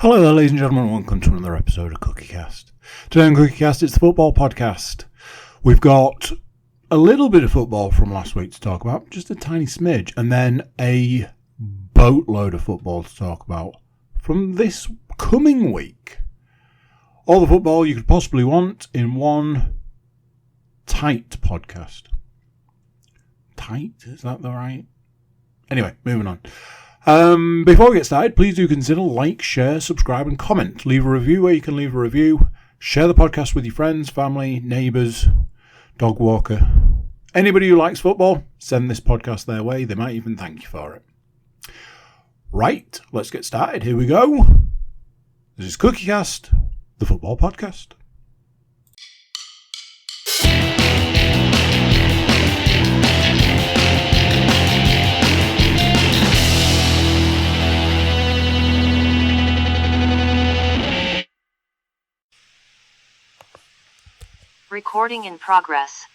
Hello there, ladies and gentlemen, welcome to another episode of CookieCast. Today on CookieCast, it's the football podcast. We've got a little bit of football from last week to talk about, just a tiny smidge, and then a boatload of football to talk about from this coming week. All the football you could possibly want in one tight podcast. Tight? Is that the right? Anyway, moving on. Before we get started, please do consider like, share, subscribe and comment. Leave a review where you can leave a review. Share the podcast with your friends, family, neighbours, dog walker. Anybody who likes football, send this podcast their way. They might even thank you for it. Right, let's get started. Here we go. This is CookieCast, the football podcast. Recording in progress.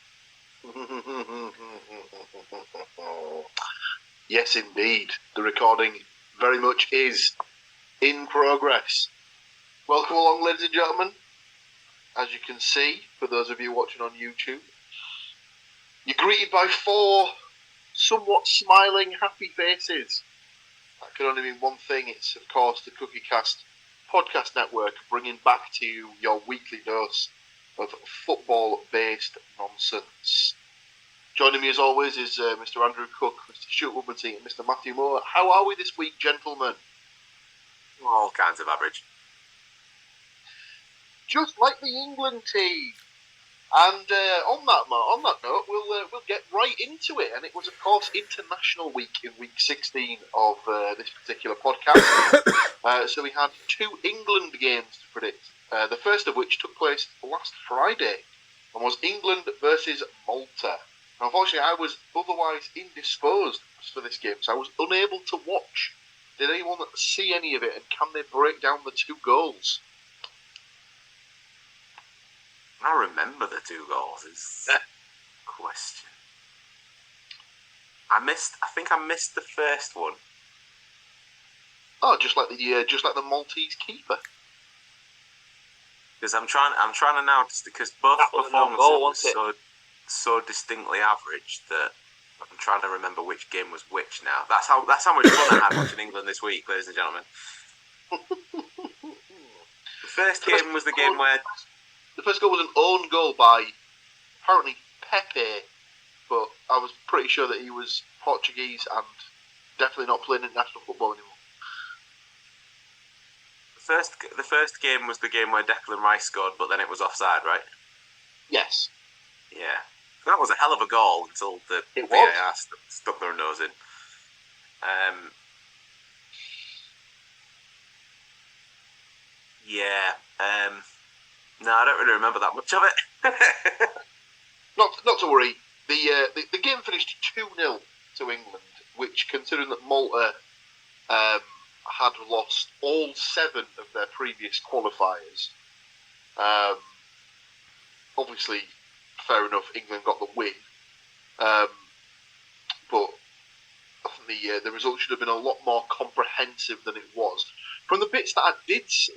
Yes, indeed. The recording very much is in progress. Welcome along, ladies and gentlemen. As you can see, for those of you watching on YouTube, you're greeted by four somewhat smiling, happy faces. That can only mean one thing. It's, of course, the CookieCast podcast network bringing back to you your weekly dose of football-based nonsense. Joining me as always is Mr. Andrew Cook, Mr. Stuart Woodmansey and Mr. Matthew Moore. How are we this week, gentlemen? All kinds of average. Just like the England team. And on that note, we'll get right into it. And it was, of course, International Week in Week 16 of this particular podcast. So we had two England games to predict. The first of which took place last Friday and was England versus Malta. Now, unfortunately, I was otherwise indisposed for this game, so I was unable to watch. Did anyone see any of it, and can they break down the two goals? I remember the two goals. Is the question. I think I missed the first one. Oh, just like the Maltese keeper. Because I'm trying to now, just because both performances were so distinctly average that I'm trying to remember which game was which now. That's how much fun I had watching England this week, ladies and gentlemen. The first game was the game where the first goal was an own goal by apparently Pepe, but I was pretty sure that he was Portuguese and definitely not playing international football anymore. The first game was the game where Declan Rice scored, but then it was offside, right? Yes. Yeah. That was a hell of a goal until the VAR stuck their nose in. No, I don't really remember that much of it. Not to worry. The game finished 2-0 to England, which, considering that Malta had lost all 7 of their previous qualifiers. Obviously, fair enough, England got the win. But I think the result should have been a lot more comprehensive than it was. From the bits that I did see,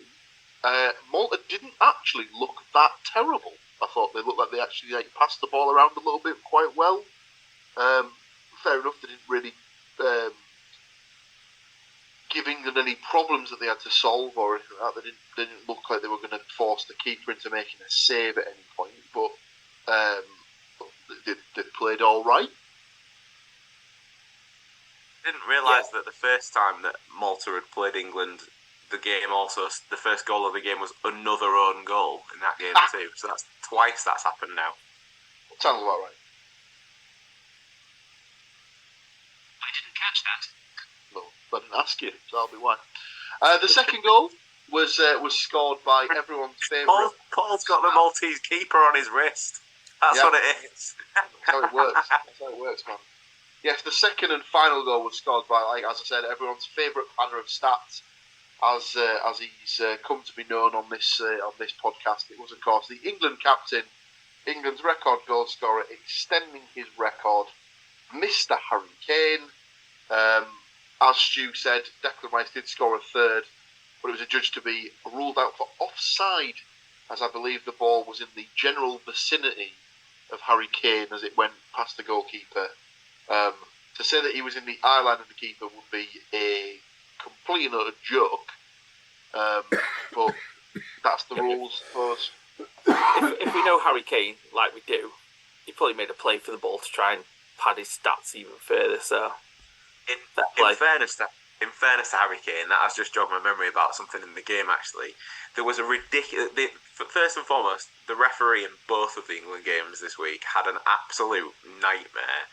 Malta didn't actually look that terrible. I thought they looked like they actually passed the ball around a little bit quite well. Fair enough, they didn't really give England any problems that they had to solve or anything like that. They didn't look like they were going to force the keeper into making a save at any point, but they played all right. Didn't realise that the first time that Malta had played England, the first goal of the game was another own goal in that game too. So that's twice that's happened now. Sounds about right. I didn't catch that. I didn't ask you, so I'll be why. The second goal was scored by everyone's favourite. Paul's got the Maltese keeper on his wrist. That's what it is. That's how it works. Man. Yes, the second and final goal was scored by, as I said, everyone's favourite planner of stats, as he's come to be known on this podcast. It was, of course, the England captain, England's record goal scorer, extending his record, Mr. Harry Kane. As Stu said, Declan Rice did score a third, but but it was adjudged to be ruled out for offside, as I believe the ball was in the general vicinity of Harry Kane as it went past the goalkeeper. To say that he was in the eye line of the keeper would be a complete and utter joke, but that's the rules, I suppose. If we know Harry Kane, like we do, he probably made a play for the ball to try and pad his stats even further, so... In fairness to Harry Kane, that has just jogged my memory about something in the game, actually. There was a ridiculous... First and foremost, the referee in both of the England games this week had an absolute nightmare.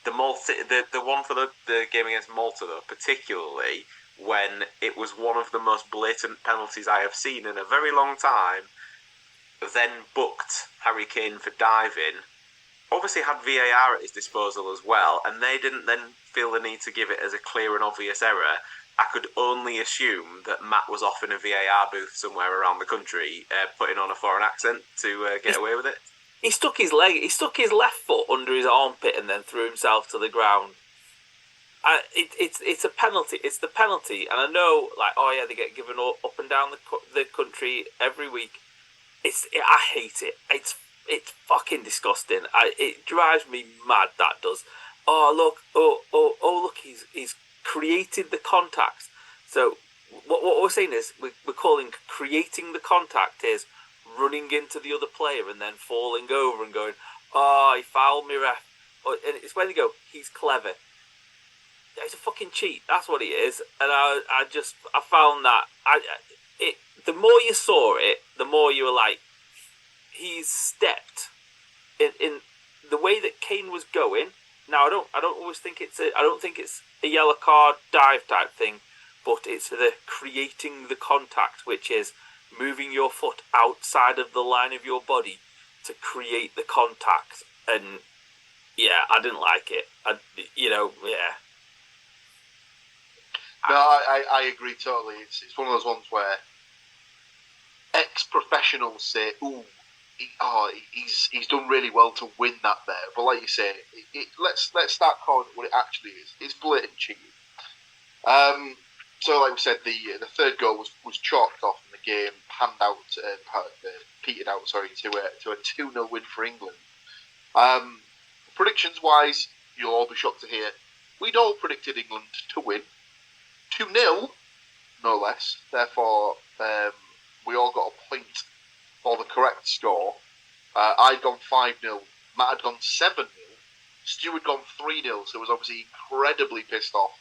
The one for the game against Malta, though, particularly when it was one of the most blatant penalties I have seen in a very long time, then booked Harry Kane for diving. Obviously had VAR at his disposal as well, and they didn't then feel the need to give it as a clear and obvious error. I could only assume that Matt was off in a VAR booth somewhere around the country, putting on a foreign accent to get away with it. He stuck his left foot under his armpit and then threw himself to the ground. It's a penalty. It's the penalty, and I know, they get given up and down the country every week. I hate it. It's fucking disgusting. It drives me mad. That does. Look, he's created the contact. So what we're saying is we're calling creating the contact is running into the other player and then falling over and going, he fouled me, ref. And it's when they go, he's clever. It's a fucking cheat. That's what he is. And I found that the more you saw it, the more you were like, he's stepped in the way that Kane was going. Now I don't always think I don't think it's a yellow card dive type thing, but it's the creating the contact, which is moving your foot outside of the line of your body to create the contact. And yeah, I didn't like it. No, I agree totally. It's one of those ones where ex-professionals say, he's done really well to win that there. But like you say, let's start calling it what it actually is. It's blatant cheating. So like we said, the third goal was chalked off in the game, petered out to a 2-0 win for England. Predictions wise, you'll all be shocked to hear we'd all predicted England to win 2-0, no less. Therefore, we all got a point for the correct score. I'd gone 5-0. Matt had gone 7-0. Stuart had gone 3-0. So was obviously incredibly pissed off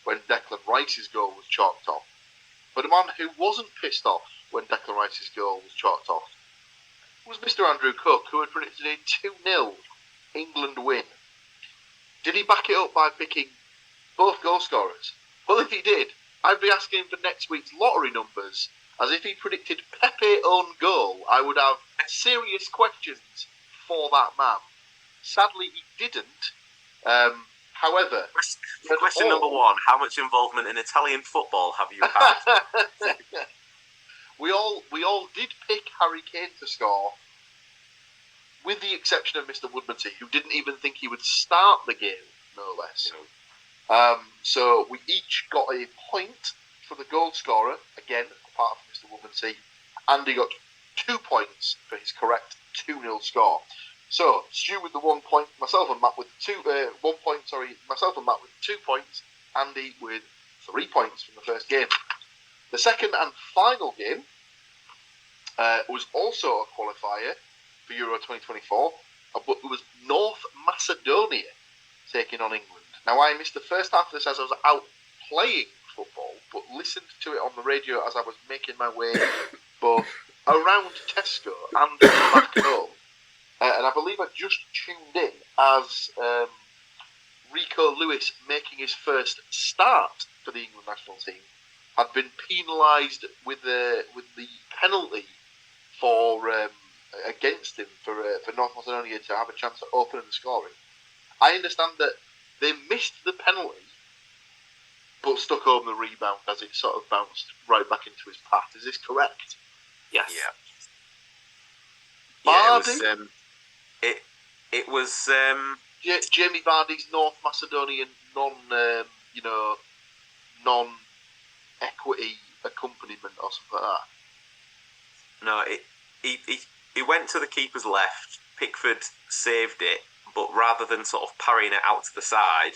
when Declan Rice's goal was chalked off. But the man who wasn't pissed off when Declan Rice's goal was chalked off was Mr. Andrew Cook, who had predicted a 2-0 England win. Did he back it up by picking both goal scorers? Well, if he did, I'd be asking him for next week's lottery numbers, as if he predicted Pepe own goal, I would have serious questions for that man. Sadly, he didn't. However, question number one: how much involvement in Italian football have you had? we all did pick Harry Kane to score, with the exception of Mr. Woodmansey, who didn't even think he would start the game, no less. So we each got a point for the goal scorer, again, apart from Mr. Woodmansey. Andy got 2 points for his correct 2-0 score. So, Stu with the 1 point, myself and Matt with 2 points, Andy with 3 points from the first game. The second and final game was also a qualifier for Euro 2024, but it was North Macedonia taking on England. Now, I missed the first half of this as I was out playing football, but listened to it on the radio as I was making my way both around Tesco and back home. And I believe I just tuned in as Rico Lewis, making his first start for the England national team, had been penalised with the penalty for against him for North Macedonia to have a chance of opening the scoring. I understand that they missed the penalty, but stuck home the rebound as it sort of bounced right back into his path. Is this correct? Yes. Vardy? It was. Jamie Vardy's North Macedonian non-equity accompaniment or something like that. No, he went to the keeper's left. Pickford saved it, but rather than sort of parrying it out to the side,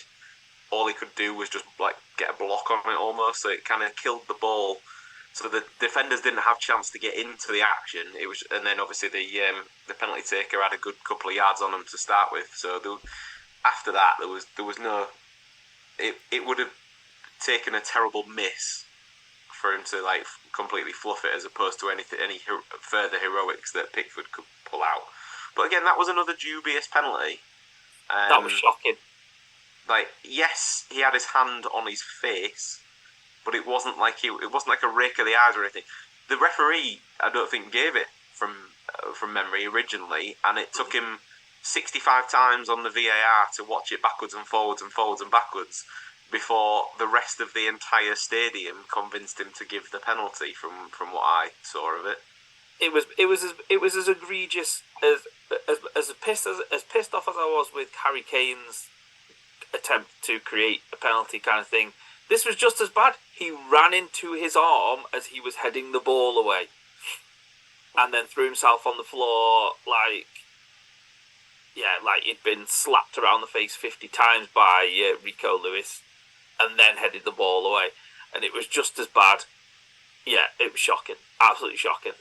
all he could do was just like get a block on it almost. So it kind of killed the ball. So the defenders didn't have a chance to get into the action. It was, and then obviously the penalty taker had a good couple of yards on him to start with. So after that, there was no. It would have taken a terrible miss for him to like completely fluff it, as opposed to any further heroics that Pickford could pull out. But again, that was another dubious penalty. That was shocking. Like, yes, he had his hand on his face, but it wasn't like a rake of the eyes or anything. The referee, I don't think, gave it from memory originally, and it took him 65 times on the VAR to watch it backwards and forwards and forwards and backwards before the rest of the entire stadium convinced him to give the penalty. From what I saw of it, it was as egregious as pissed off as I was with Harry Kane's attempt to create a penalty kind of thing. This was just as bad. He ran into his arm as he was heading the ball away, and then threw himself on the floor like he'd been slapped around the face 50 times by Rico Lewis, and then headed the ball away. And it was just as bad. Yeah, it was shocking. Absolutely shocking.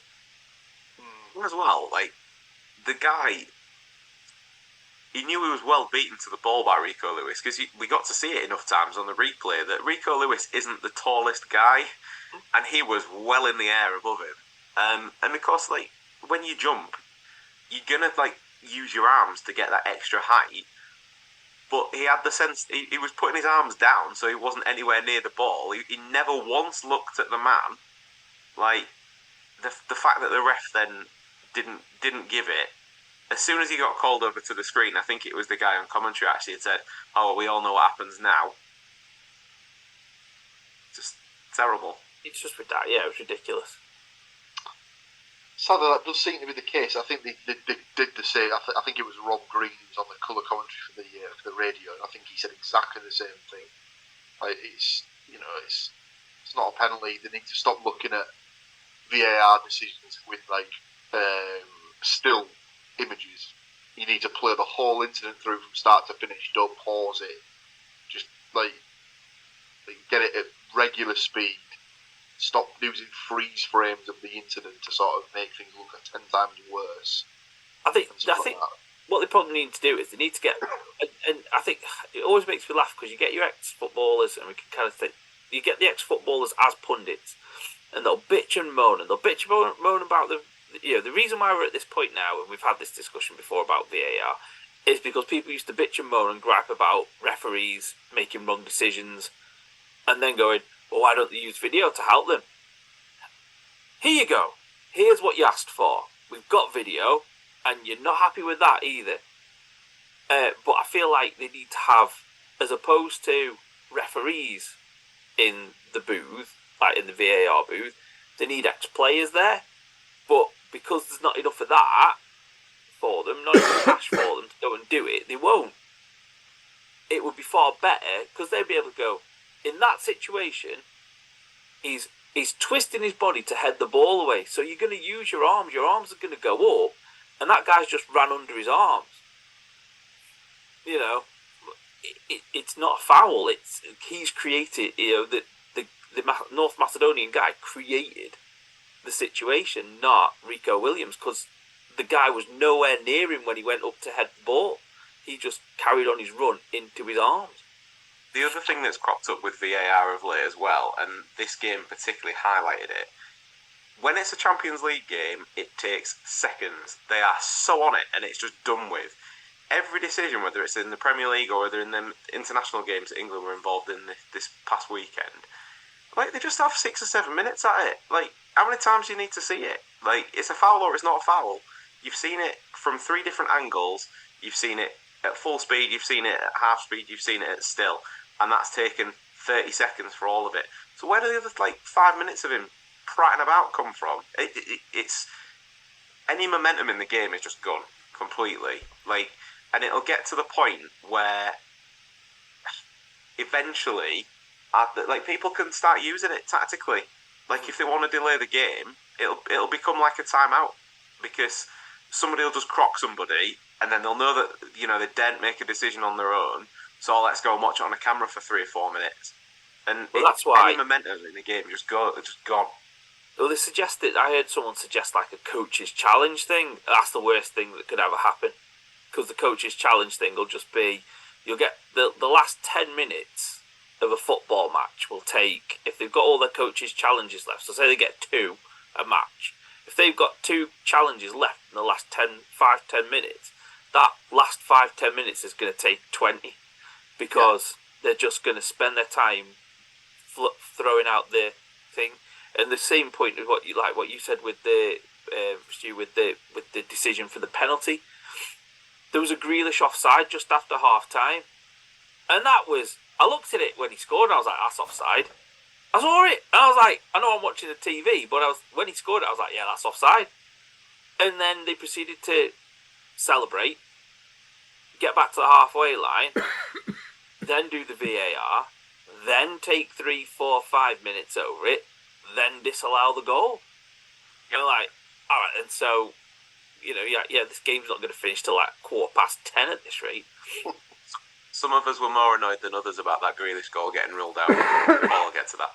As well, like, the guy, he knew he was well beaten to the ball by Rico Lewis, because we got to see it enough times on the replay that Rico Lewis isn't the tallest guy, and he was well in the air above him. And of course, like, when you jump, you're gonna like use your arms to get that extra height. But he had the sense, he was putting his arms down, so he wasn't anywhere near the ball. He never once looked at the man. Like, the fact that the ref then didn't give it, as soon as he got called over to the screen, I think it was the guy on commentary actually had said, "Oh, we all know what happens now." Just terrible. It's just ridiculous. Yeah, it was ridiculous. Sadly, that does seem to be the case. I think they did the same. I think it was Rob Green on the colour commentary for the radio, and I think he said exactly the same thing. Like, it's not a penalty. They need to stop looking at VAR decisions with like still images. You need to play the whole incident through from start to finish. Don't pause it. Just like get it at regular speed. Stop using freeze frames of the incident to sort of make things look 10 times worse. I think what they probably need to do is they need to get, and I think it always makes me laugh because you get your ex-footballers, and we can kind of think, you get the ex-footballers as pundits, and they'll bitch and moan about the reason why we're at this point now, and we've had this discussion before about VAR, is because people used to bitch and moan and gripe about referees making wrong decisions, and then going, well, why don't they use video to help them? Here you go. Here's what you asked for. We've got video, and you're not happy with that either. But I feel like they need to have, as opposed to referees in the booth, like in the VAR booth, they need ex-players there. But because there's not enough of that for them, not enough cash for them to go and do it, they won't. It would be far better, because they'd be able to go, in that situation, he's twisting his body to head the ball away. So you're going to use your arms. Your arms are going to go up, and that guy's just ran under his arms. You know, it's not a foul. He's created. You know, the North Macedonian guy created the situation, not Rico Williams, because the guy was nowhere near him when he went up to head the ball. He just carried on his run into his arms. The other thing that's cropped up with VAR of late as well, and this game particularly highlighted it, when it's a Champions League game, it takes seconds. They are so on it, and it's just done with. Every decision, whether it's in the Premier League or whether in the international games that England were involved in this past weekend, like, they just have 6 or 7 minutes at it. Like, how many times do you need to see it? Like, it's a foul or it's not a foul. You've seen it from 3 different angles. You've seen it at full speed, you've seen it at half speed, you've seen it at still. And that's taken 30 seconds for all of it. So where do the other 5 minutes of him prattling about come from? It's any momentum in the game is just gone completely. Like, and it'll get to the point where eventually, people can start using it tactically. Like, if they want to delay the game, it'll become like a timeout, because somebody will just crock somebody, and then they'll know that, you know, they didn't make a decision on their own, so let's go and watch it on a camera for 3 or 4 minutes. And that's why any momentum in the game just gone. Well, they suggested, I heard someone suggest like a coach's challenge thing. That's the worst thing that could ever happen, because the coach's challenge thing will just be, you'll get the last 10 minutes of a football match will take, if they've got all their coaches' challenges left, so say they get 2 a match, if they've got 2 challenges left in the last 5-10 minutes, that last 5-10 minutes is going to take 20, because they're just going to spend their time throwing out the thing. And the same point of what you said with the Stu, with the decision for the penalty. There was a Grealish offside just after half time, and that was, I looked at it when he scored and I was like, that's offside. I saw it and I was like, I know I'm watching the TV, but when he scored it I was like, yeah, that's offside. And then they proceeded to celebrate, get back to the halfway line, then do the VAR, then take 3, 4, 5 minutes over it, then disallow the goal. You're like, all right, and so, you know, this game's not going to finish till like 10:15 at this rate. Some of us were more annoyed than others about that Grealish goal getting ruled out. I'll get to that.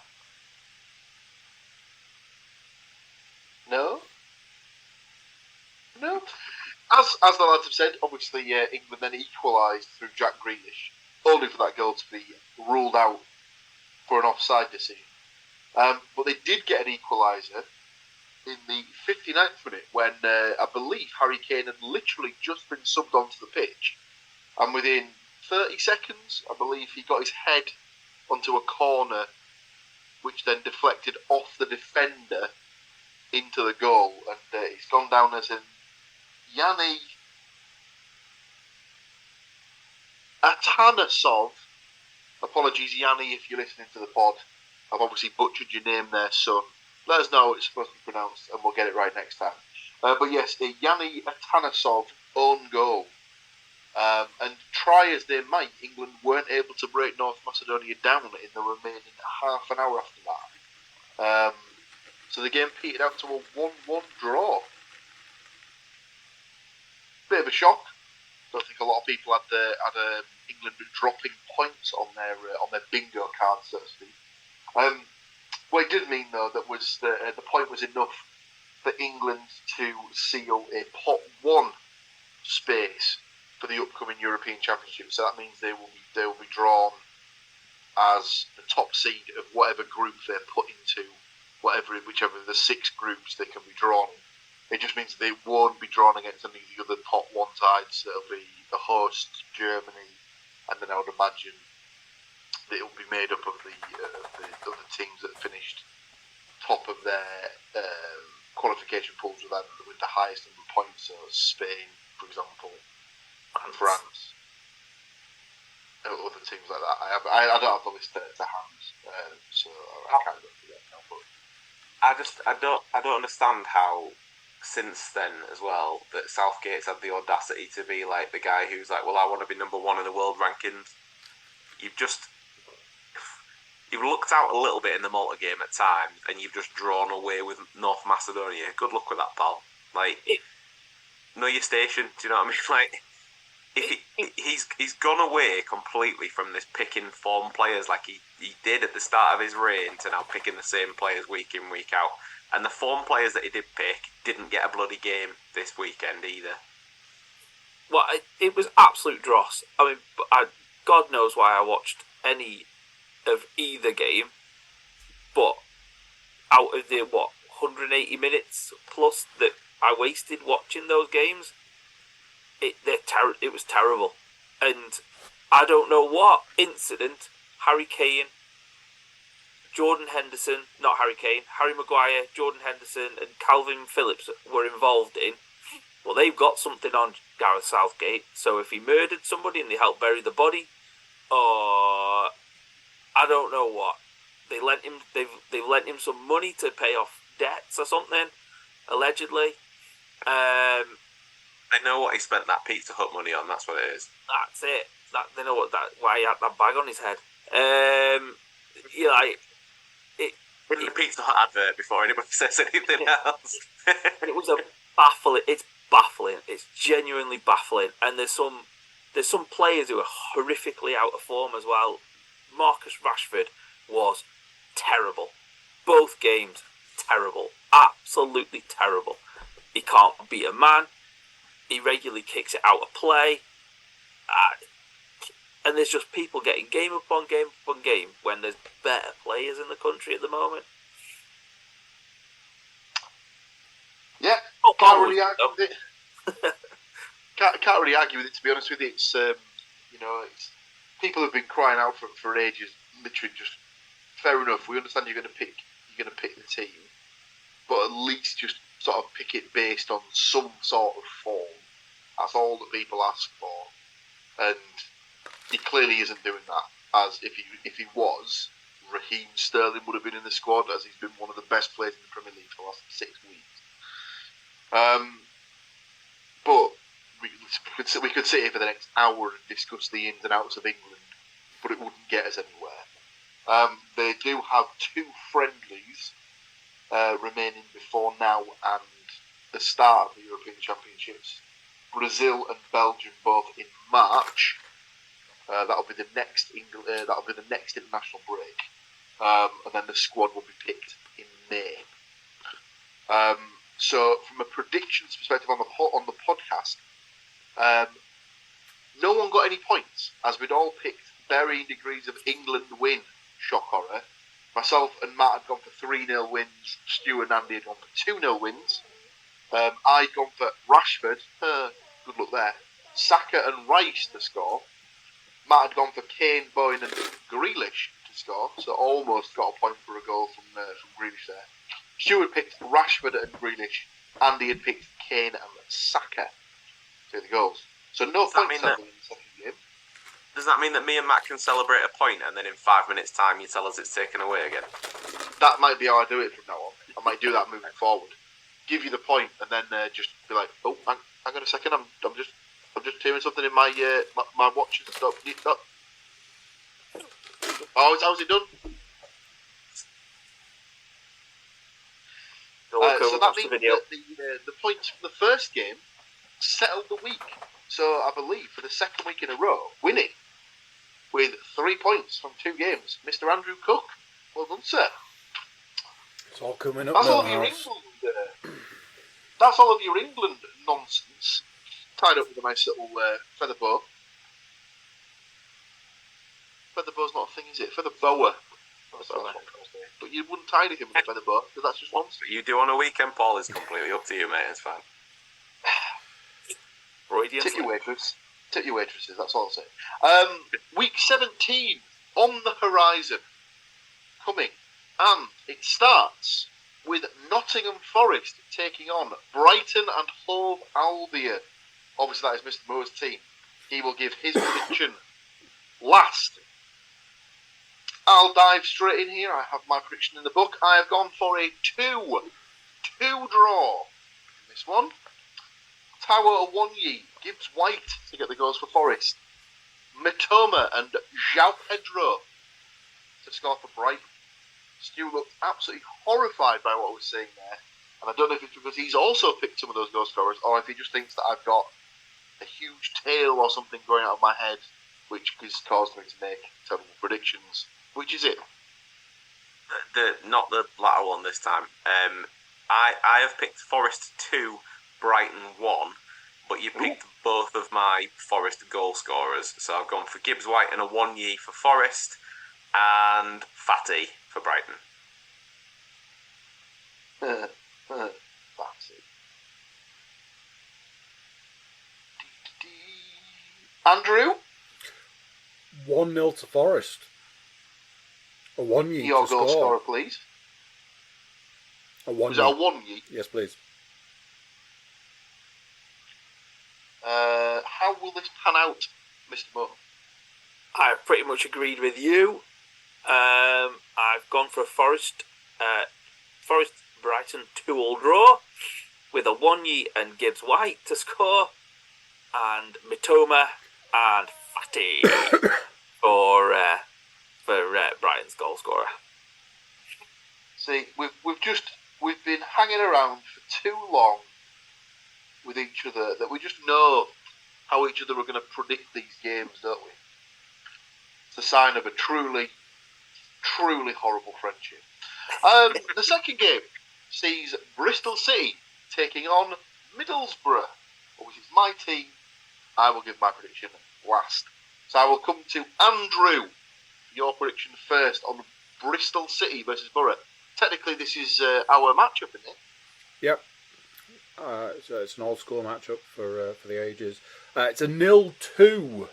No. As the lads have said, obviously England then equalised through Jack Grealish, only for that goal to be ruled out for an offside decision. But they did get an equaliser in the 59th minute when I believe Harry Kane had literally just been subbed onto the pitch, and within 30 seconds, I believe he got his head onto a corner, which then deflected off the defender into the goal, and it's gone down as an Yanni Atanasov. Apologies, Yanni, if you're listening to the pod. I've obviously butchered your name there, son. Let us know what it's supposed to be pronounced, and we'll get it right next time. But yes, a Yanni Atanasov own goal. And try as they might, England weren't able to break North Macedonia down in the remaining half an hour after that. So the game petered out to a 1-1 draw. Bit of a shock. Don't think a lot of people had England dropping points on their bingo card, so to speak. What it did mean, though, that was the point was enough for England to seal a pot 1 space for the upcoming European Championship. So that means they will be drawn as the top seed of whatever group they're put into, whichever of the 6 groups they can be drawn in. It just means they won't be drawn against any of the other pot 1 sides. So it'll be the host, Germany, and then I would imagine that it'll be made up of the other teams that finished top of their qualification pools with the highest number of points. So Spain, for example, and France, other teams like that. I don't have the list to hand, so I can't go through that now. But I don't understand how, since then as well, that Southgate's had the audacity to be like the guy who's like, well, I want to be number 1 in the world rankings. You've looked out a little bit in the Malta game at times, and you've just drawn away with North Macedonia. Good luck with that, pal. Like, know your station. Do you know what I mean? Like, he's gone away completely from this picking form players like he did at the start of his reign to now picking the same players week in, week out. And the form players that he did pick didn't get a bloody game this weekend either. Well, it was absolute dross. I mean, God knows why I watched any of either game, but out of the 180 minutes plus that I wasted watching those games, it was terrible. And I don't know what incident Harry Kane, Jordan Henderson, not Harry Kane, Harry Maguire, Jordan Henderson and Calvin Phillips were involved in. Well, they've got something on Gareth Southgate, so if he murdered somebody and they helped bury the body, or I don't know what, they've lent him some money to pay off debts or something, allegedly. They know what he spent that Pizza Hut money on. That's what it is. That's it. They know why he had that bag on his head. the Pizza Hut advert before anybody says anything else. And it was baffling. It's baffling. It's genuinely baffling. And there's some players who are horrifically out of form as well. Marcus Rashford was terrible. Both games, terrible. Absolutely terrible. He can't beat a man. He regularly kicks it out of play. And there's just people getting game upon game upon game when there's better players in the country at the moment. Yeah, can't really argue with it. Can't really argue with it, to be honest with you. It's it's people have been crying out for ages. Literally, just fair enough. We understand you're going to pick the team, but at least just sort of pick it based on some sort of form. That's all that people ask for, and he clearly isn't doing that. As if he was, Raheem Sterling would have been in the squad, as he's been one of the best players in the Premier League for the last 6 weeks. But we could sit here for the next hour and discuss the ins and outs of England, but it wouldn't get us anywhere. They do have 2 friendlies remaining before now and the start of the European Championships. Brazil and Belgium both in March. That'll be the next international break, and then the squad will be picked in May. So, from a predictions perspective on the podcast, no one got any points, as we'd all picked varying degrees of England win. Shock horror. Myself and Matt had gone for 3-0 wins. Stuart and Andy had gone for 2-0 wins. I'd gone for Rashford. Good luck there. Saka and Rice to score. Matt had gone for Kane, Bowen and Grealish to score, so almost got a point for a goal from Grealish there. Stuart picked Rashford and Grealish. Andy had picked Kane and Saka to the goals. So no points in the second game. Does that mean that me and Matt can celebrate a point and then in 5 minutes' time you tell us it's taken away again? That might be how I do it from now on. I might do that moving forward. Give you the point and then just be like, oh, hang on a second, I'm just hearing something in my my watch and stuff. Oh, how's it done? So that means that the points from the first game settled the week. So I believe for the second week in a row, winning with 3 points from 2 games, Mr. Andrew Cook. Well done, sir. It's all coming up. That's all of your England. That's all of your England nonsense. Tied up with a nice little feather bow. Feather bow's not a thing, is it? Feather bower. But you wouldn't tie anything with a feather bow, because that's just nonsense. What you do on a weekend, Paul, is completely up to you, mate. It's fine. Tip your waitresses, that's all I'll say. Week 17 on the horizon. Coming. And it starts with Nottingham Forest taking on Brighton and Hove Albion. Obviously, that is Mr. Moore's team. He will give his prediction last. I'll dive straight in here. I have my prediction in the book. I have gone for a 2-2 draw in this one. Tower Awonyi, Gibbs White to get the goals for Forest. Mitoma and João Pedro to score for Brighton. Stu looked absolutely horrified by what I was saying there. And I don't know if it's because he's also picked some of those goal scorers or if he just thinks that I've got a huge tail or something going out of my head which has caused me to make terrible predictions. Which is it? Not the latter one this time. I have picked Forest 2, Brighton 1, but you picked both of my Forest goal scorers. So I've gone for Gibbs White and Awonyi for Forest and Fatty for Brighton. Fatty. Andrew? 1-0 to Forest. Awonyi your to goal score. Scorer, please. Awonyi. Was it Awonyi? Yes, please. How will this pan out, Mr. Moore? I've pretty much agreed with you. I've gone for a Forest Brighton 2-2 draw with Awonyi and Gibbs White to score, and Mitoma and Fatty for Brighton's goal scorer. See, we've been hanging around for too long with each other that we just know how each other are going to predict these games, don't we? It's a sign of a truly, truly horrible friendship. The second game sees Bristol City taking on Middlesbrough, which is my team. I will give my prediction last. So I will come to Andrew for your prediction first on Bristol City versus Borough. Technically, this is our matchup, isn't it? Yep. So it's an old school matchup for the ages. It's a 0-2.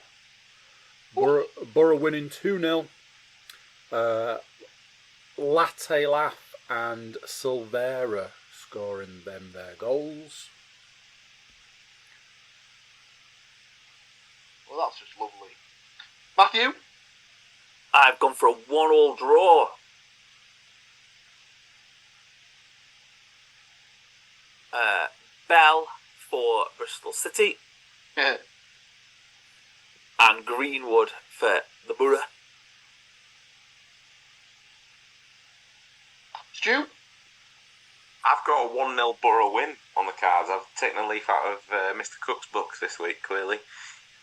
Borough winning 2-0. Latte Laugh and Silvera scoring their goals. Well, that's just lovely. Matthew? I've gone for a 1-1 draw. Bell for Bristol City. Yeah. And Greenwood for the Borough. Stu? I've got a 1-0 Borough win on the cards. I've taken a leaf out of Mr. Cook's books this week, clearly.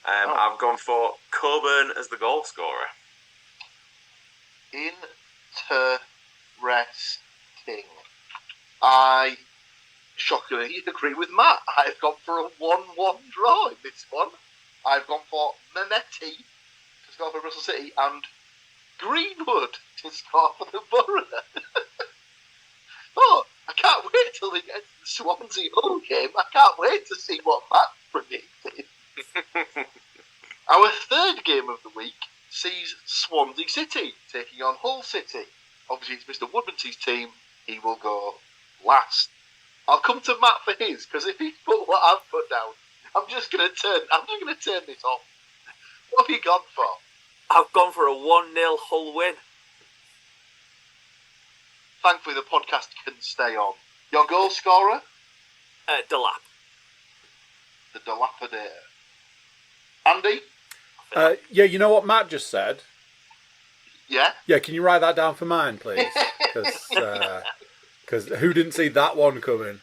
I've gone for Coburn as the goal scorer. Interesting. I shockingly agree with Matt. I've gone for a 1-1 draw in this one. I've gone for Mehmeti to score for Bristol City and Greenwood to score for the Borough. Oh, I can't wait till they get to the Swansea home game. I can't wait to see what Matt predicted. Our third game of the week sees Swansea City taking on Hull City. Obviously, it's Mr. Woodmansey's team. He will go last. I'll come to Matt for his, because if he put what I've put down, I'm just going to turn this off. What have you gone for? I've gone for a 1-0 Hull win. Thankfully, the podcast can stay on. Your goal scorer? Delap. The Dilapidator. Andy? Yeah, you know what Matt just said? Yeah? Yeah, can you write that down for mine, please? Because who didn't see that one coming?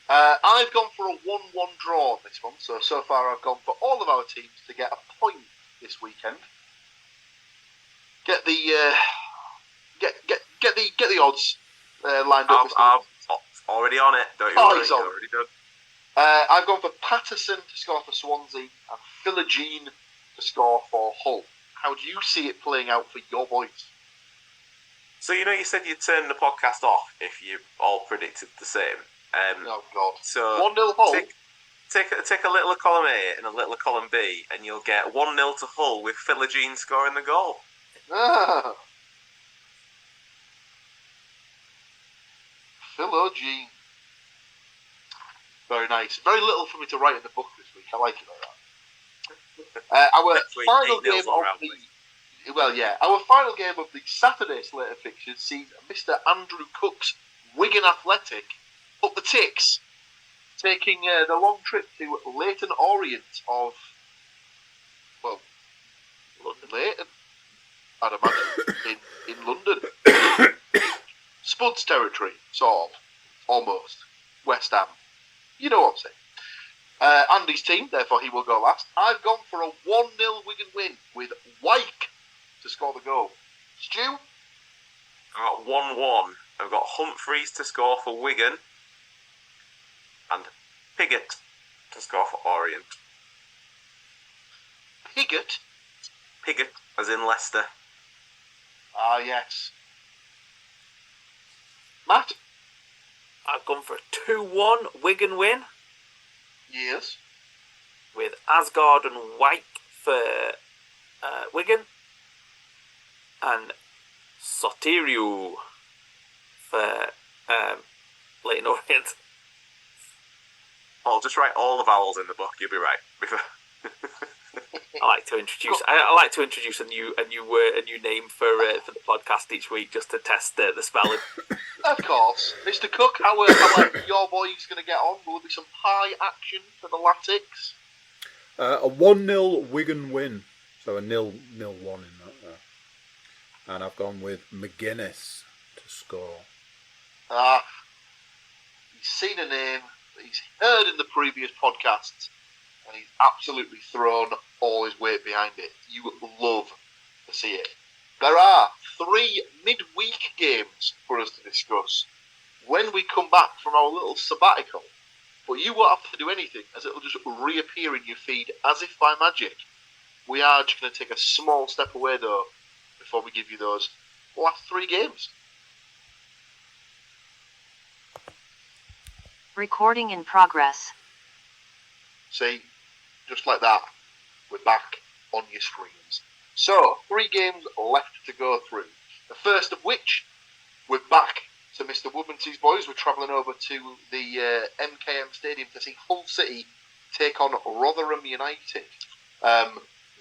I've gone for a 1-1 draw on this one. So far I've gone for all of our teams to get a point this weekend. Get the odds lined up. I'm already on it. Don't you worry, it's already done. I've gone for Patterson to score for Swansea and Philogene to score for Hull. How do you see it playing out for your boys? So you said you'd turn the podcast off if you all predicted the same. Oh God! So 1-0 Hull. Take a little of column A and a little of column B, and you'll get 1-0 to Hull with Philogene scoring the goal. Ah. Philogene. Very nice. Very little for me to write in the book this week. I like it like that. Our final game of the Saturday slate of fixtures sees Mr. Andrew Cook's Wigan Athletic up the ticks, taking the long trip to Leyton Orient of, Leyton, I'd imagine, in London. Spuds territory, sort of, almost. West Ham. You know what I'm saying. Andy's team, therefore he will go last. I've gone for a 1-0 Wigan win with Wyke to score the goal. Stu? I've got 1-1. I've got Humphreys to score for Wigan and Piggott to score for Orient. Piggott? Piggott, as in Leicester. Ah, yes. Matt? I've gone for a 2-1 Wigan win Yes. with Asgard and Wyke for Wigan and Soteriou for Leyton Orient. I'll just write all the vowels in the book. You'll be right. I like to introduce a new name for the podcast each week just to test the spelling. Of course. Mr. Cook, how are your boys going to get on? Will there be some high action for the Latics? A 1-0 Wigan win. So a 0-1 in and I've gone with McGuinness to score. He's seen a name that he's heard in the previous podcasts, and he's absolutely thrown all his weight behind it. You would love to see it. There are 3 midweek games for us to discuss when we come back from our little sabbatical. But you won't have to do anything, as it'll just reappear in your feed as if by magic. We are just going to take a small step away, though, before we give you those last 3 games. Recording in progress. See, just like that, we're back on your screens. So, 3 games left to go through. The first of which, we're back to Mr. Woodmansey's boys. We're travelling over to the MKM Stadium to see Hull City take on Rotherham United.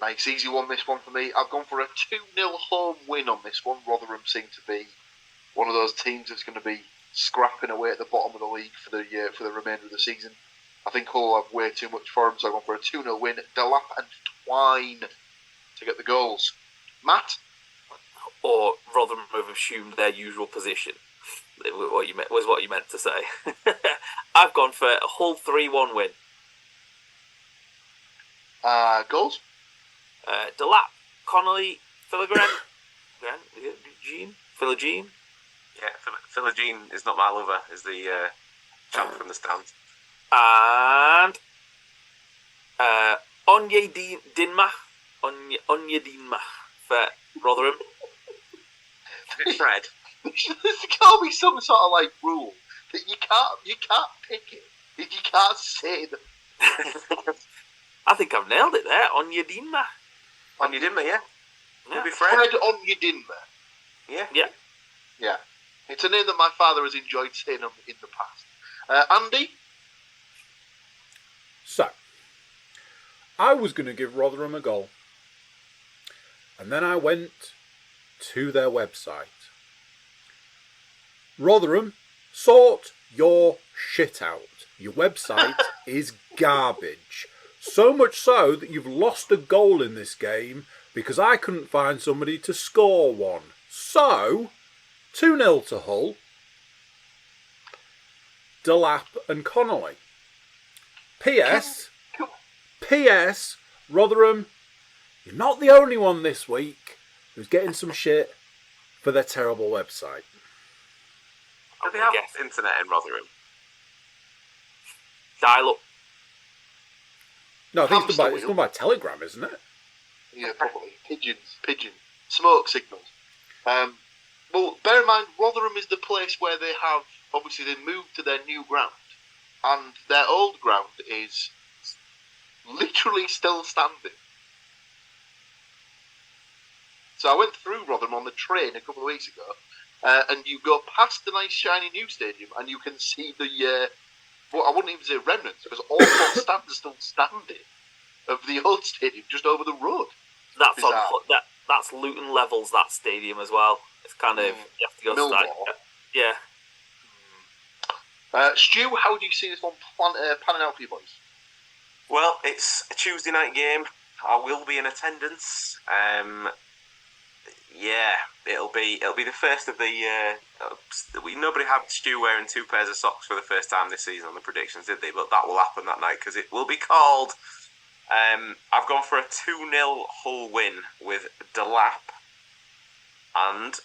Nice easy one, this one for me. I've gone for a 2-0 home win on this one. Rotherham seem to be one of those teams that's going to be scrapping away at the bottom of the league for the remainder of the season. I think Hull have way too much for them, so I've gone for a 2-0 win. Delap and Twine to get the goals. Matt? Or Rotherham have assumed their usual position. What you meant to say. I've gone for a Hull 3-1 win. Goals? Delap, Connolly, Philogren, Philogene. Yeah, Philogene is not my lover, is the chant from the stands. And Onyedinma for Rotherham. Fred. There's got to be some sort of like rule that you can't pick it if you can't say them. I think I've nailed it there. Onyedinma. Onyedinma, yeah. Maybe Fred Onyedinma. Yeah. Yeah. It's a name that my father has enjoyed saying in the past. Andy? So, I was going to give Rotherham a goal. And then I went to their website. Rotherham, sort your shit out. Your website is garbage. So much so that you've lost a goal in this game because I couldn't find somebody to score one. So, 2-0 to Hull. Delap and Connolly. P.S. Rotherham, you're not the only one this week who's getting some shit for their terrible website. Do they have internet in Rotherham? Dial up. No, I think it's done by Telegram, isn't it? Yeah, probably. Pigeon. Smoke signals. Well, bear in mind, Rotherham is the place where they have, obviously they moved to their new ground. And their old ground is literally still standing. So I went through Rotherham on the train a couple of weeks ago, and you go past the nice shiny new stadium, and you can see the, well, I wouldn't even say remnants, because all four stands are still standing of the old stadium just over the road. That's Luton levels, that stadium as well. It's kind of, you have to go straight. Yeah. Stu, how do you see this one panning out for you boys? Well, it's a Tuesday night game. I will be in attendance. Yeah, it'll be the first of the. Nobody had Stu wearing 2 pairs of socks for the first time this season on the predictions, did they? But that will happen that night because it will be called. I've gone for a 2-0 Hull win with Delap and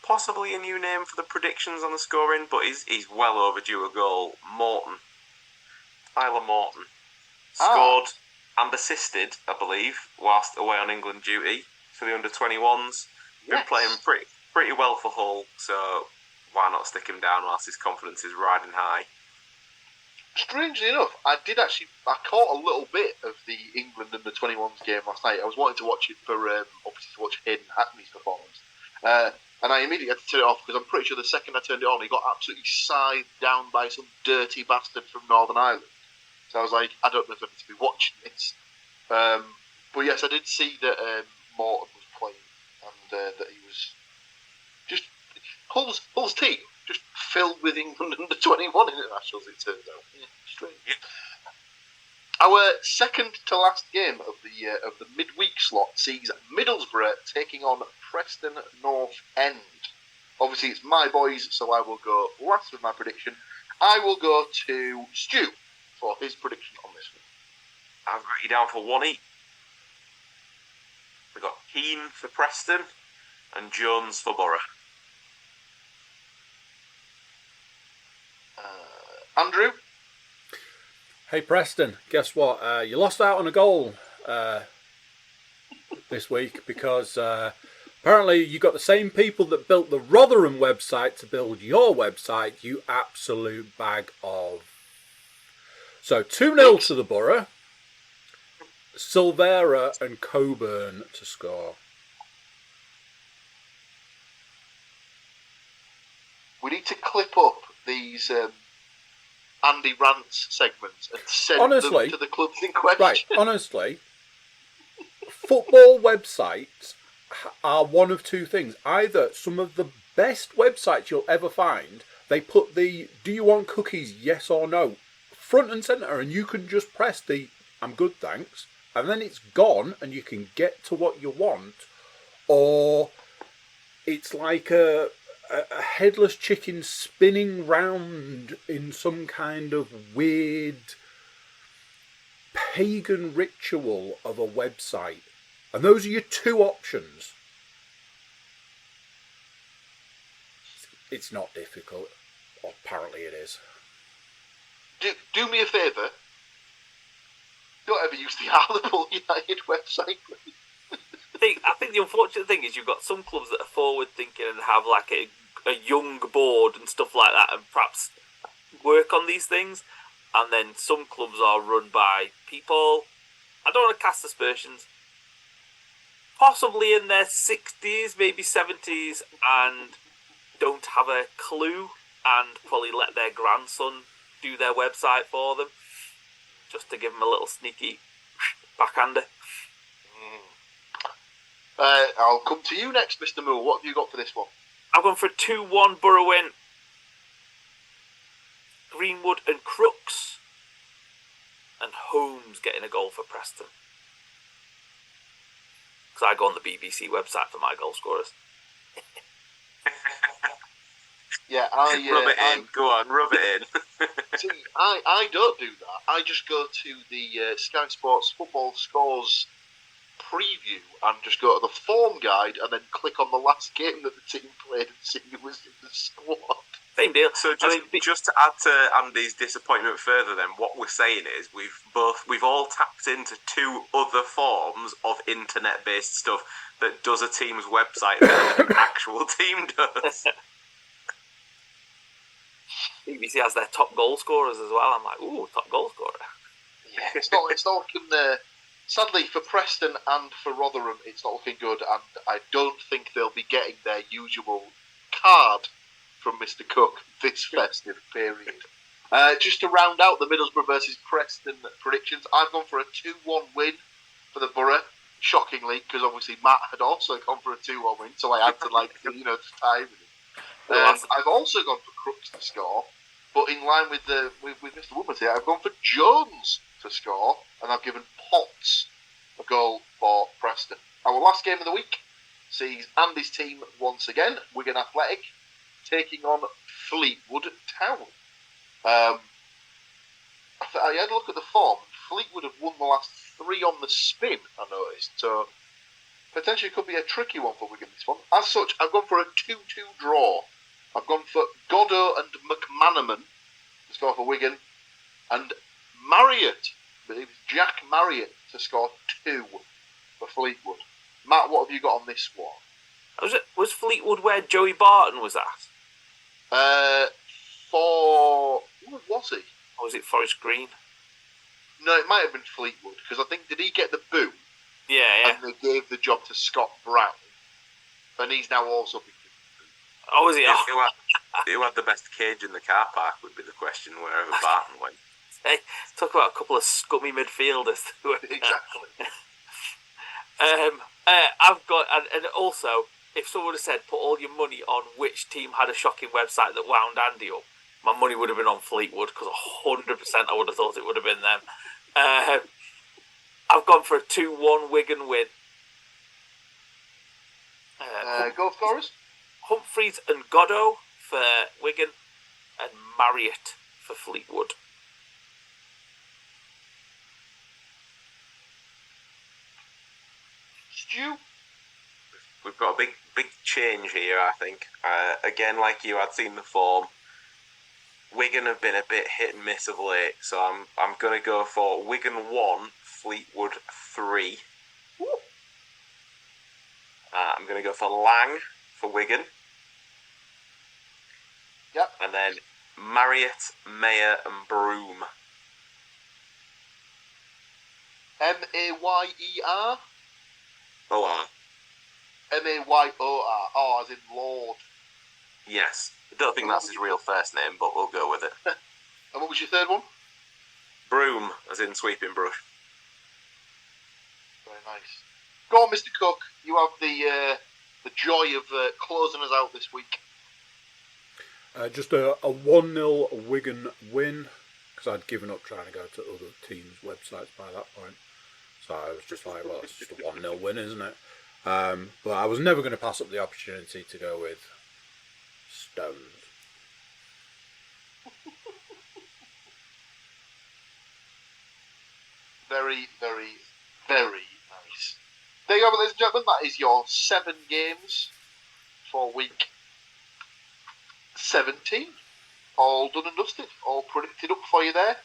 possibly a new name for the predictions on the scoring, but he's well overdue a goal. Tyler Morton scored and assisted, I believe, whilst away on England duty for the under-21s. Been playing pretty well for Hull, so why not stick him down whilst his confidence is riding high? Strangely enough, I caught a little bit of the England under-21s game last night. I was wanting to watch it for, obviously to watch Hayden Hackney's performance. And I immediately had to turn it off because I'm pretty sure the second I turned it on, he got absolutely scythed down by some dirty bastard from Northern Ireland. So I was like, I don't know if I need to be watching this. But yes, I did see that Morton was playing and that he was just Hull's team just filled with England under-21 internationals, it turns out. Yeah, strange. Our second to last game of the midweek slot sees Middlesbrough taking on Preston North End. Obviously, it's my boys, so I will go last with my prediction. I will go to Stu for his prediction on this one. I've got you down for 1-1. We've got Keane for Preston and Jones for Borough. Andrew? Hey Preston, guess what? You lost out on a goal this week because apparently you got the same people that built the Rotherham website to build your website, you absolute bag of. So 2-0 to the Borough. Silvera and Coburn to score. We need to clip up these Andy Rants segments and send Honestly, them to the clubs in question. Right, honestly, football websites are one of two things. Either some of the best websites you'll ever find, they put the "Do you want cookies? Yes or no" front and centre, and you can just press the "I'm good, thanks," and then it's gone, and you can get to what you want. Or it's like a headless chicken spinning round in some kind of weird pagan ritual of a website. And those are your two options. It's not difficult. Apparently it is. Do me a favour. Don't ever use the Hartlepool United website, please. I think the unfortunate thing is you've got some clubs that are forward thinking and have like a young board and stuff like that, and perhaps work on these things, and then some clubs are run by people, I don't want to cast aspersions, possibly in their 60s, maybe 70s, and don't have a clue, and probably let their grandson do their website for them, just to give them a little sneaky backhander. I'll come to you next, Mr. Moore. What have you got for this one? I've gone for a 2-1 Borough win. Greenwood and Crooks. And Holmes getting a goal for Preston. Because I go on the BBC website for my goal scorers. Yeah, rub it in. Go on, rub it in. See, I don't do that. I just go to the Sky Sports Football Scores preview and just go to the form guide and then click on the last game that the team played and see who was in the squad. Same deal. So just to add to Andy's disappointment further, then what we're saying is we've all tapped into two other forms of internet-based stuff that does a team's website better than an actual team does. BBC has their top goal scorers as well. I'm like, ooh, top goal scorer. Yeah, it's not looking. Sadly for Preston and for Rotherham, it's not looking good, and I don't think they'll be getting their usual card from Mr. Cook this festive period. Just to round out the Middlesbrough versus Preston predictions, I've gone for a 2-1 win for the Borough, shockingly, because obviously Matt had also gone for a 2-1 win, so I had to to tie with him. I've also gone for Crooks to score, but in line with Mr. Woodmansey, I've gone for Jones to score, and I've given Potts a goal for Preston. Our last game of the week sees Andy's team once again, Wigan Athletic, taking on Fleetwood Town. I had a look at the form. Fleetwood have won the last 3 on the spin, I noticed, so potentially could be a tricky one for Wigan this one. As such, I've gone for a 2-2 draw. I've gone for Goddo and McManaman to score for Wigan, and Marriott, Jack Marriott, to score 2 for Fleetwood. Matt, what have you got on this one? Was Fleetwood where Joey Barton was at? Who was he? Or was it Forest Green? No, it might have been Fleetwood, because I think, did he get the boot? Yeah. And they gave the job to Scott Brown, and he's now also been given the boot. Oh, was he? Who had the best cage in the car park would be the question wherever Barton went. Hey, talk about a couple of scummy midfielders. Exactly. I've got, and also, if someone had said put all your money on which team had a shocking website that wound Andy up, my money would have been on Fleetwood, because 100% I would have thought it would have been them. I've gone for a 2-1 Wigan win. Goal scorers? Humphreys and Goddo for Wigan, and Marriott for Fleetwood. Stu? We've got a big change here, I think. Again, like you, I'd seen the form. Wigan have been a bit hit and miss of late, so I'm going to go for Wigan 1, Fleetwood 3. I'm going to go for Lang for Wigan. Yep. And then Marriott, Mayer and Broom. Mayer? Oh, Mayor. Oh, as in Lord. yes. I don't think that's his real first name, but we'll go with it. And what was your third one? Broom, as in sweeping brush. Very nice. Go on, Mr. Cook. You have the joy of closing us out this week. Just a 1-0 Wigan win, because I'd given up trying to go to other teams' websites by that point. So I was just like, well, it's just a 1-0 win, isn't it? But I was never going to pass up the opportunity to go with Stones. Very, very, very nice. There you have it, ladies and gentlemen. That is your 7 games for week 17. All done and dusted. All predicted up for you there.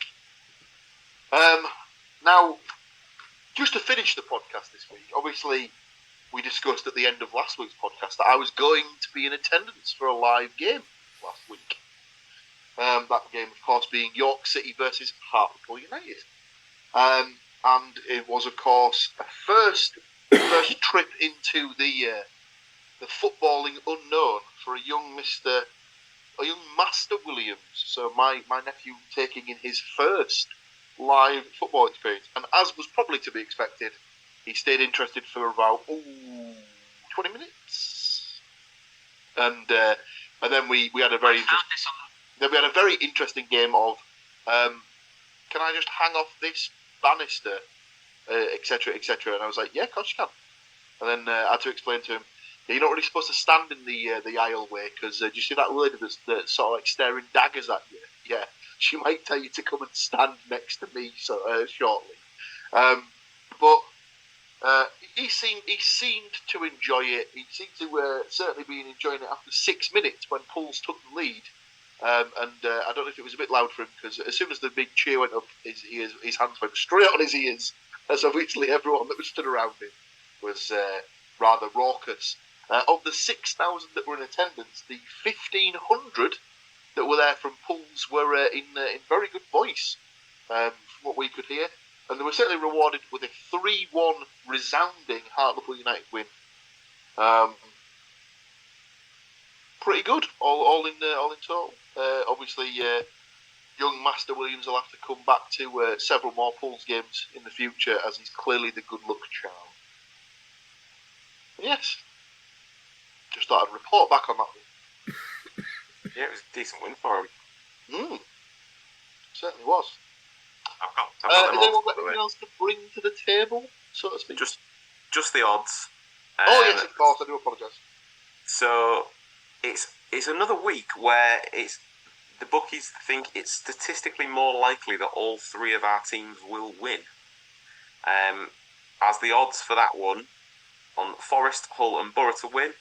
Now, just to finish the podcast this week, obviously we discussed at the end of last week's podcast that I was going to be in attendance for a live game last week. That game, of course, being York City versus Hartlepool United. And it was, of course, a first trip into the footballing unknown for a young Master Williams. So my nephew taking in his first live football experience, and as was probably to be expected, he stayed interested for about 20 minutes, and then we had a very interesting game of can I just hang off this banister, etc., etc. And I was like, yeah, of course you can. And then I had to explain to him, yeah, you're not really supposed to stand in the aisleway because do you see that lady that's sort of like staring daggers at you? Yeah, she might tell you to come and stand next to me shortly. But he seemed to enjoy it. He seemed to certainly be enjoying it after 6 minutes when Pulse took the lead. And I don't know if it was a bit loud for him because as soon as the big cheer went up, his hands went straight on his ears. As obviously everyone that was stood around him was rather raucous. Of the 6,000 that were in attendance, the 1,500 that were there from Pulse were in very good voice, from what we could hear. And they were certainly rewarded with a 3-1 resounding Hartlepool United win. Pretty good, all in total. Obviously, young Master Williams will have to come back to several more Pulse games in the future, as he's clearly the good luck charm. Yes, just thought I'd report back on that one. Yeah, it was a decent win for him. Certainly was. I've got has anyone got anything else to bring to the table, so to speak? Just the odds. Yes, of course. I do apologise. So it's another week where the bookies think it's statistically more likely that all 3 of our teams will win. As the odds for that one on Forest, Hull, and Borough to win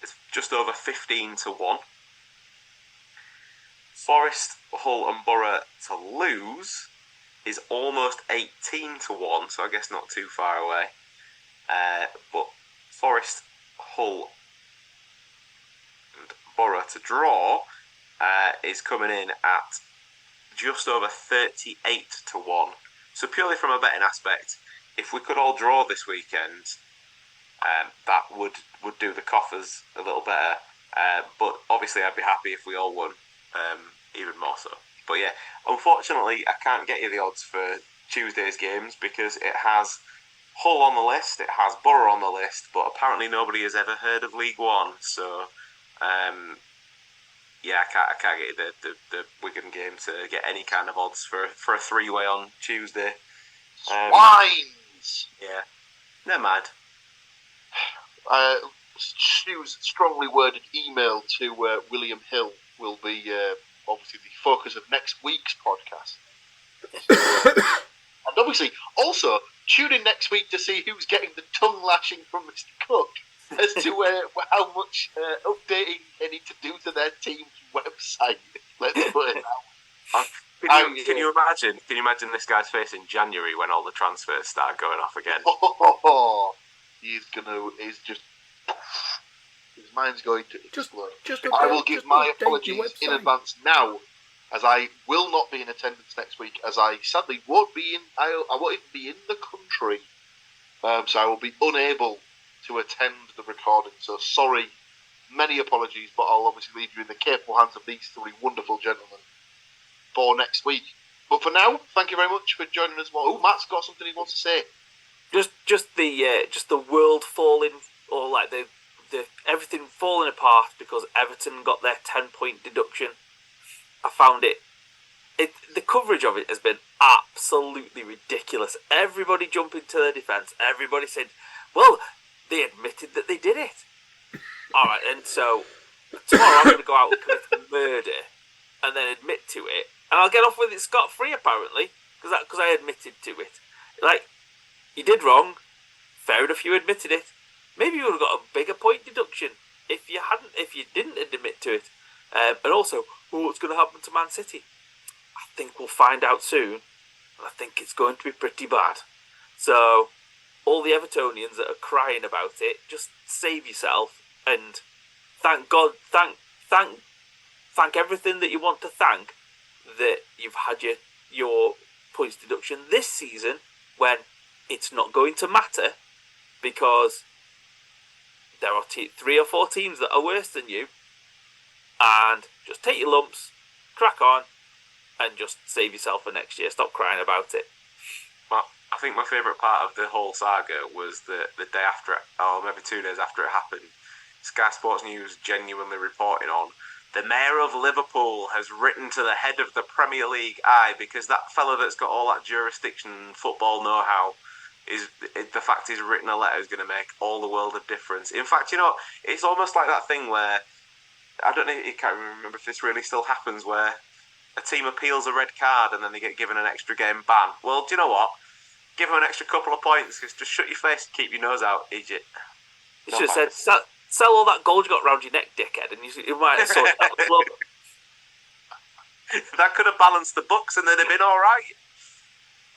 is just over 15-1. Forest, Hull, and Borough to lose is almost 18-1, so I guess not too far away. But Forest, Hull, and Borough to draw is coming in at just over 38-1. So purely from a betting aspect, if we could all draw this weekend, that would do the coffers a little better. But obviously I'd be happy if we all won, even more so. But yeah, unfortunately I can't get you the odds for Tuesday's games because it has Hull on the list, it has Borough on the list, but apparently nobody has ever heard of League One. So yeah, I can't get the Wigan game to get any kind of odds for a 3-way on Tuesday. Swines! Yeah. Never mind. Stu's strongly worded email to William Hill will be obviously the focus of next week's podcast. And obviously, also, tune in next week to see who's getting the tongue lashing from Mr. Cook as to how much updating they need to do to their team's website. Let's put it out. Can you imagine? Can you imagine this guy's face in January when all the transfers start going off again? His mind's going to explode. I will give my apologies in advance now, as I will not be in attendance next week, as I sadly won't be in. I won't even be in the country, so I will be unable to attend the recording. So sorry, many apologies, but I'll obviously leave you in the capable hands of these three wonderful gentlemen for next week. But for now, thank you very much for joining us. Oh, Matt's got something he wants to say. Just the world falling, or like the everything falling apart because Everton got their 10-point deduction. I found the coverage of it has been absolutely ridiculous. Everybody jumping to their defence. Everybody said, well, they admitted that they did it. All right, and so tomorrow I'm going to go out and commit murder and then admit to it. And I'll get off with it scot-free, apparently, because I admitted to it. Like, you did wrong. Fair enough, you admitted it. Maybe you would have got a bigger point deduction if you didn't admit to it. And also, what's going to happen to Man City? I think we'll find out soon. And I think it's going to be pretty bad. So, all the Evertonians that are crying about it, just save yourself and thank God, thank everything that you want to thank that you've had your points deduction this season when it's not going to matter because there are 3 or 4 teams that are worse than you, and just take your lumps, crack on, and just save yourself for next year. Stop crying about it. Well, I think my favourite part of the whole saga was the day after it, or maybe 2 days after it happened. Sky Sports News genuinely reporting on the Mayor of Liverpool has written to the head of the Premier League because that fella that's got all that jurisdiction and football know-how, the fact he's written a letter is going to make all the world of difference. In fact, it's almost like that thing where, I don't know, you can't remember if this really still happens, where a team appeals a red card and then they get given an extra game ban. Well, do you know what? Give them an extra couple of points, just shut your face and keep your nose out, idiot. You should have said, sell all that gold you got round your neck, dickhead, and you might have sorted out the club. That could have balanced the books and they'd have been alright.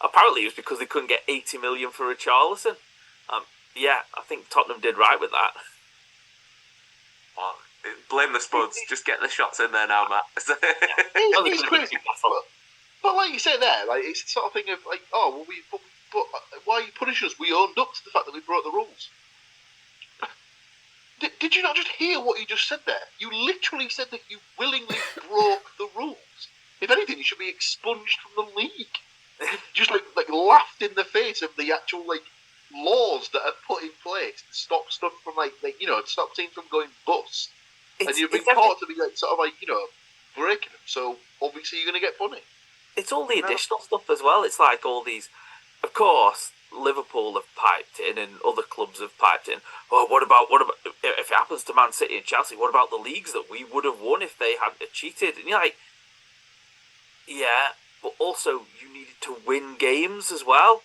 Apparently it was because they couldn't get 80 million for Richarlison. Yeah, I think Tottenham did right with that. Well, blame the Spuds. Just get the shots in there now, Matt. It's crazy. But like you said there, like it's the sort of thing of like, oh, well, but why are you punishing us? We owned up to the fact that we broke the rules. Did you not just hear what you just said there? You literally said that you willingly broke the rules. If anything, you should be expunged from the league. Just like laughed in the face of the actual laws that are put in place to stop stuff from stop teams from going bust. And you've been caught to be breaking them. So obviously you're going to get funny. It's all the additional stuff as well. It's like all these, of course, Liverpool have piped in and other clubs have piped in. Oh, what about if it happens to Man City and Chelsea? What about the leagues that we would have won if they hadn't cheated? And you're like, yeah, but also you needed to win games as well.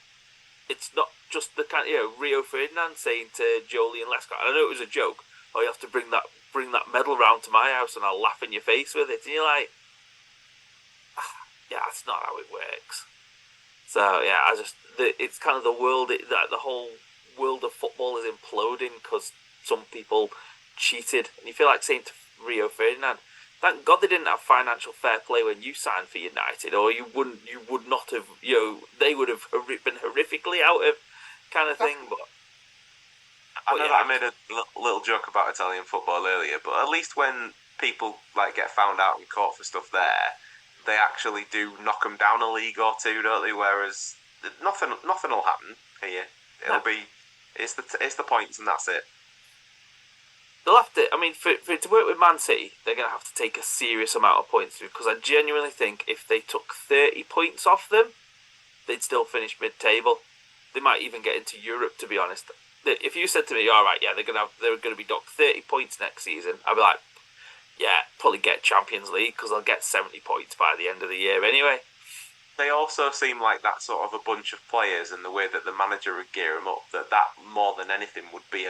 It's not just the kind of, Rio Ferdinand saying to Jolie and Lescott, I know it was a joke, oh, you have to bring that medal round to my house and I'll laugh in your face with it. And you're like, yeah, that's not how it works. So yeah, it's kind of the world, the whole world of football is imploding because some people cheated. And you feel like saying to Rio Ferdinand, thank God they didn't have financial fair play when you signed for United, or you would not have, they would have been horrifically out of kind of thing. But I know that I made a little joke about Italian football earlier, but at least when people get found out and caught for stuff there, they actually do knock them down a league or two, don't they? Whereas nothing will happen here. It's the points and that's it. They'll have to. I mean, for it to work with Man City, they're going to have to take a serious amount of points because I genuinely think if they took 30 points off them, they'd still finish mid-table. They might even get into Europe, to be honest. If you said to me, all right, yeah, they're going to be docked 30 points next season, I'd be like, yeah, probably get Champions League because they'll get 70 points by the end of the year anyway. They also seem like that sort of a bunch of players, and the way that the manager would gear them up, that more than anything would be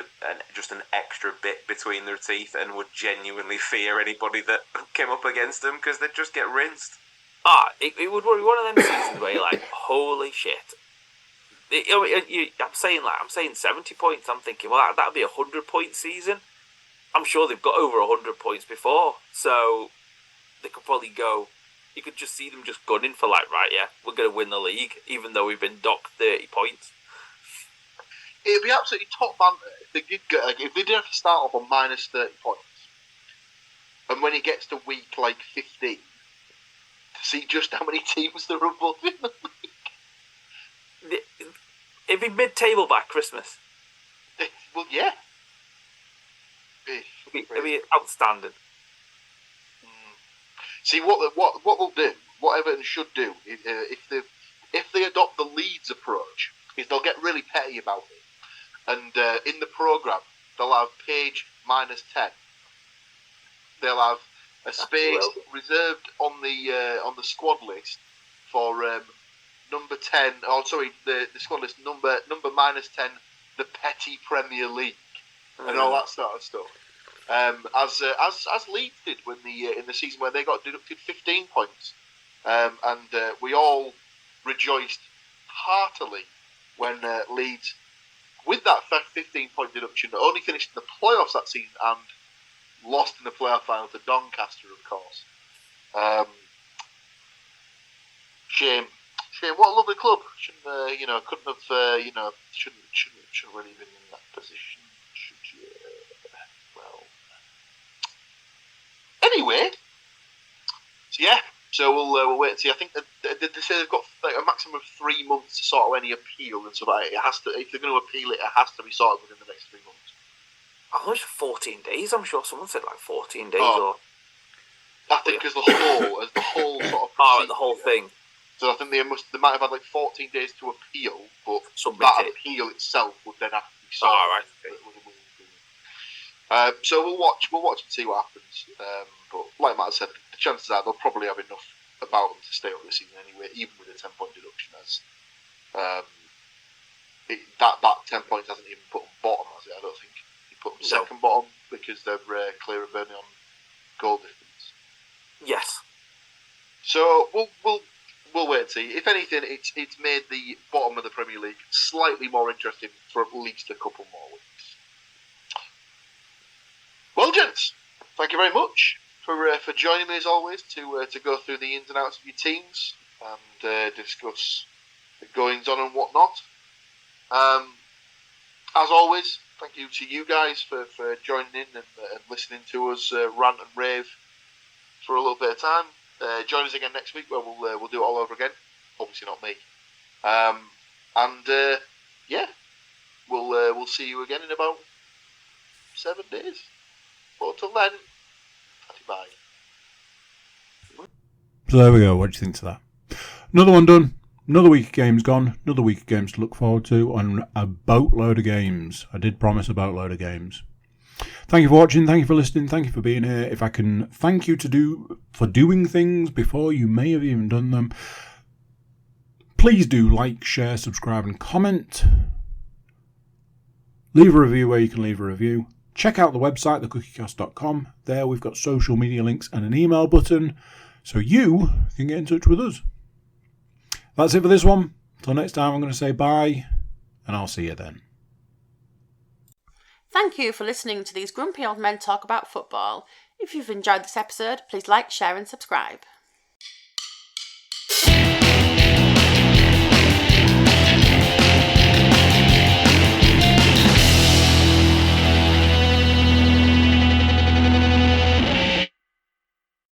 just an extra bit between their teeth, and would genuinely fear anybody that came up against them because they'd just get rinsed. It would be one of them seasons where you're like, holy shit. I'm saying 70 points. I'm thinking, well, that'd be a 100-point season. I'm sure they've got over 100 points before, so they could probably go. You could just see them just gunning for like, right, yeah, we're going to win the league, even though we've been docked 30 points. It'd be absolutely top banter if they did have to start off on minus 30 points, and when it gets to week like 15, to see just how many teams there are above in the league. It'd be mid-table by Christmas. Well, yeah. It'd be outstanding. See what they'll do, what Everton should do, if they adopt the Leeds approach, is they'll get really petty about it, and in the programme they'll have page minus 10. They'll have a space reserved on the squad list for number 10. Oh, sorry, the squad list number minus 10, the petty Premier League, and all that sort of stuff. As Leeds did when in the season where they got deducted 15 points, and we all rejoiced heartily when Leeds, with that 15-point deduction, only finished in the playoffs that season and lost in the playoff final to Doncaster, of course. Shame. What a lovely club. Shouldn't really been in that position. Anyway, so we'll wait and see. I think they say they've got like a maximum of 3 months to sort out any appeal, and so that it has to. If they're going to appeal it, it has to be sorted within the next 3 months. I was 14 days. I'm sure someone said like 14 days or. I think because the whole sort of the whole thing. So I think they might have had like 14 days to appeal, but that appeal itself would then have to be sorted. Right. Okay. So we'll watch and see what happens. But like Matt said, the chances are they'll probably have enough about them to stay up this season anyway, even with a 10-point deduction. As that 10 points hasn't even put them bottom, has it? I don't think he put them second bottom because they're clear of Burnley on goal difference. Yes. So we'll wait and see. If anything, it's made the bottom of the Premier League slightly more interesting for at least a couple more weeks. Well, gents, thank you very much for joining me as always to go through the ins and outs of your teams and discuss the goings on and whatnot. As always, thank you to you guys for joining in and listening to us rant and rave for a little bit of time. Join us again next week where we'll do it all over again. Obviously not me. We'll see you again in about 7 days. But until then, bye. So there we go. What do you think to that? Another one done. Another week of games gone. Another week of games to look forward to, and a boatload of games. I did promise a boatload of games. Thank you for watching. Thank you for listening. Thank you for being here. If I can thank you for doing things before you may have even done them, please do like, share, subscribe, and comment. Leave a review where you can leave a review. Check out the website, thecookiecast.com. There we've got social media links and an email button so you can get in touch with us. That's it for this one. Till next time, I'm going to say bye, and I'll see you then. Thank you for listening to these grumpy old men talk about football. If you've enjoyed this episode, please like, share and subscribe.